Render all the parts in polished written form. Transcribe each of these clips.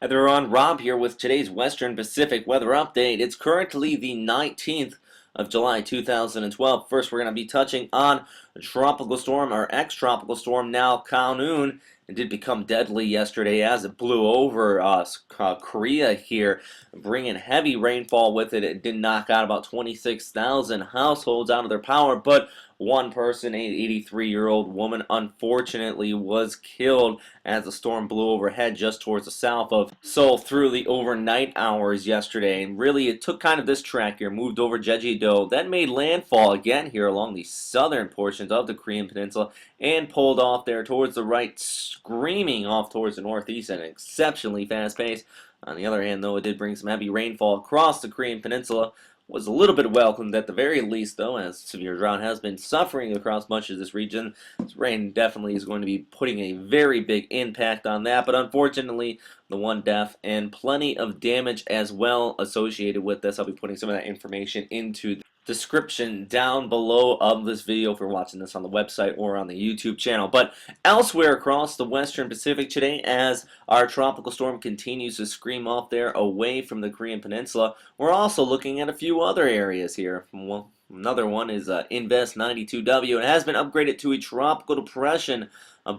Hi there, Rob here with today's Western Pacific weather update. It's currently the 19th of July 2012. First, we're going to be touching on a tropical storm, or ex-tropical storm now, Khanun. It did become deadly yesterday as it blew over Korea here, bringing heavy rainfall with it. It did knock out about 26,000 households out of their power, but one person, an 83-year-old woman, unfortunately was killed as the storm blew overhead just towards the south of Seoul through the overnight hours yesterday. And really, it took kind of this track here, moved over Jeju-do, then made landfall again here along the southern portions of the Korean Peninsula, and pulled off there towards the right, screaming off towards the northeast at an exceptionally fast pace. On the other hand, though, it did bring some heavy rainfall across the Korean Peninsula. Was a little bit welcomed at the very least, though, as severe drought has been suffering across much of this region. This rain definitely is going to be putting a very big impact on that, but unfortunately, the one death and plenty of damage as well associated with this. I'll be putting some of that information into the description down below of this video if you're watching this on the website or on the YouTube channel. But elsewhere across the Western Pacific today, as our tropical storm continues to scream off there away from the Korean Peninsula, we're also looking at a few other areas here. Well, another one is Invest 92W. It has been upgraded to a tropical depression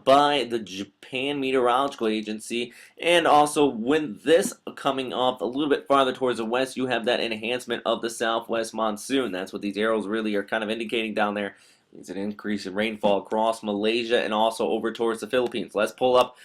by the Japan Meteorological Agency, and also with this coming off a little bit farther towards the west, you have that enhancement of the southwest monsoon. That's what these arrows really are kind of indicating down there. It's an increase in rainfall across Malaysia and also over towards the Philippines. Let's pull up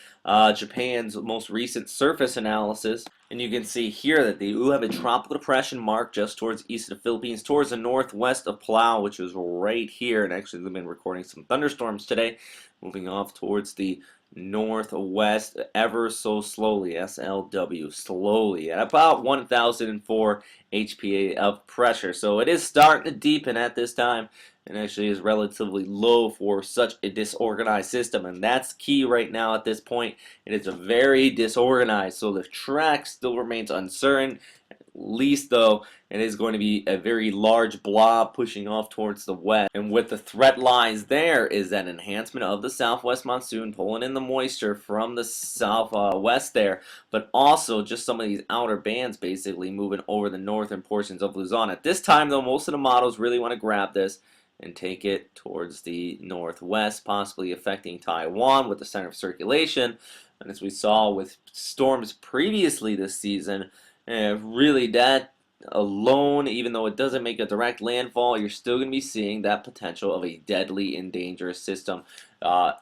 Japan's most recent surface analysis, and you can see here that they do have a tropical depression mark just towards east of the Philippines, towards the northwest of Palau, which is right here. And actually, they've been recording some thunderstorms today, moving off towards the northwest ever so slowly, SLW, slowly, at about 1,004 HPA of pressure. So it is starting to deepen at this time, and actually is relatively low for such a disorganized system, and that's key right now at this point. It is a very disorganized, so the track still remains uncertain. At least, though, it is going to be a very large blob pushing off towards the west, and with the threat lines there is that enhancement of the southwest monsoon pulling in the moisture from the southwest there, but also just some of these outer bands basically moving over the northern portions of Luzon. At this time, though, most of the models really want to grab this and take it towards the northwest, possibly affecting Taiwan with the center of circulation. And as we saw with storms previously this season, really that alone, even though it doesn't make a direct landfall, you're still going to be seeing that potential of a deadly and dangerous system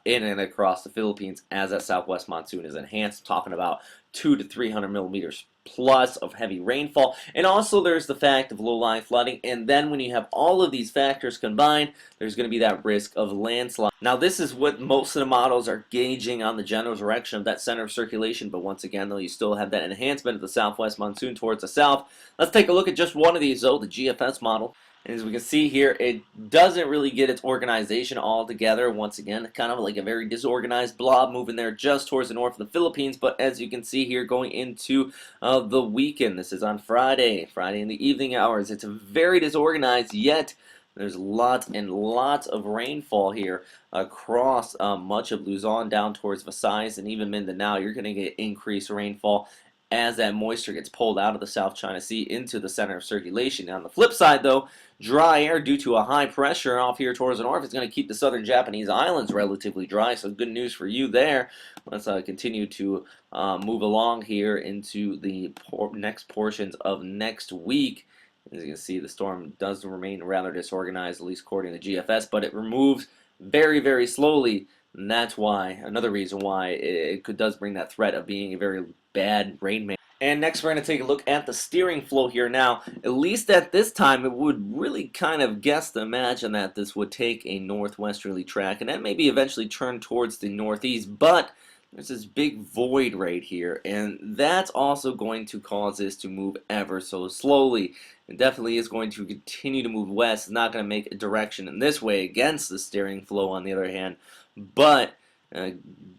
in and across the Philippines as that southwest monsoon is enhanced. Talking about 200 to 300 millimeters plus of heavy rainfall, and also there's the fact of low-lying flooding, and then when you have all of these factors combined, there's going to be that risk of landslide. Now, this is what most of the models are gauging on the general direction of that center of circulation, but once again, though, you still have that enhancement of the southwest monsoon towards the south. Let's take a look at just one of these, though, the GFS model. And as we can see here, it doesn't really get its organization all together. Once again, kind of like a very disorganized blob moving there just towards the north of the Philippines. But as you can see here, going into the weekend, this is on Friday in the evening hours. It's very disorganized, yet there's lots and lots of rainfall here across much of Luzon down towards Visayas and even Mindanao. You're going to get increased rainfall as that moisture gets pulled out of the South China Sea into the center of circulation. Now, on the flip side, though, dry air due to a high pressure off here towards the north is going to keep the southern Japanese islands relatively dry, so good news for you there. Let's continue to move along here into the next portions of next week. As you can see, the storm does remain rather disorganized, at least according to the GFS, but it removes very, very slowly. And that's why, another reason why it does bring that threat of being a very bad rain man. And next we're going to take a look at the steering flow here. Now, at least at this time, it would really kind of guess to imagine that this would take a northwesterly track and then maybe eventually turn towards the northeast, but there's this big void right here, and that's also going to cause this to move ever so slowly. It definitely is going to continue to move west. It's not going to make a direction in this way against the steering flow, on the other hand. But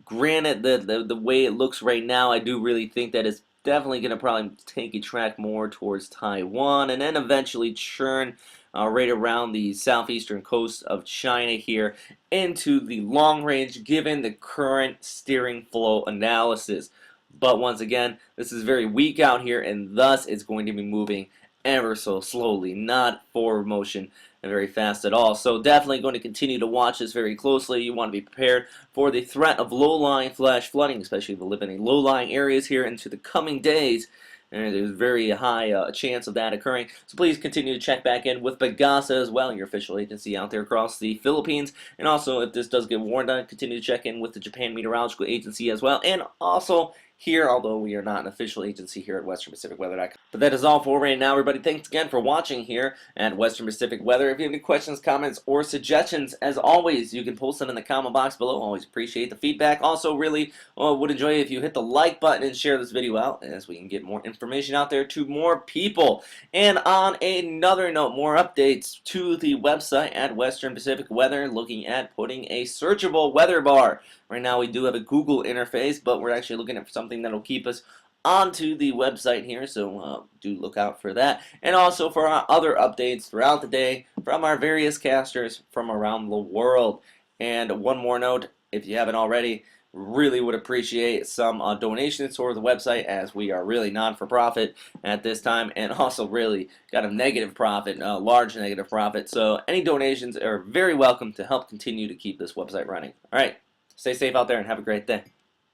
granted, the way it looks right now, I do really think that it's definitely going to probably take a track more towards Taiwan and then eventually churn right around the southeastern coast of China here into the long range given the current steering flow analysis. But once again, this is very weak out here, and thus it's going to be moving ever so slowly, not forward motion and very fast at all. So definitely going to continue to watch this very closely. You want to be prepared for the threat of low-lying flash flooding, especially if you live in low-lying areas here into the coming days. And there's a very high chance of that occurring. So please continue to check back in with Pagasa as well, your official agency out there across the Philippines. And also, if this does get warned on, continue to check in with the Japan Meteorological Agency as well. And also here, although we are not an official agency here at WesternPacificWeather.com. But that is all for right now, everybody. Thanks again for watching here at Western Pacific Weather. If you have any questions, comments, or suggestions, as always, you can post them in the comment box below. Always appreciate the feedback. Also, really would enjoy it if you hit the like button and share this video out, as we can get more information out there to more people. And on another note, more updates to the website at Western Pacific Weather, looking at putting a searchable weather bar. Right now we do have a Google interface, but we're actually looking at something that will keep us onto the website here, so do look out for that. And also for our other updates throughout the day from our various casters from around the world. And one more note, if you haven't already, really would appreciate some donations toward the website, as we are really non-for-profit at this time, and also really got a negative profit, a large negative profit. So any donations are very welcome to help continue to keep this website running. All right. Stay safe out there and have a great day.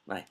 Bye.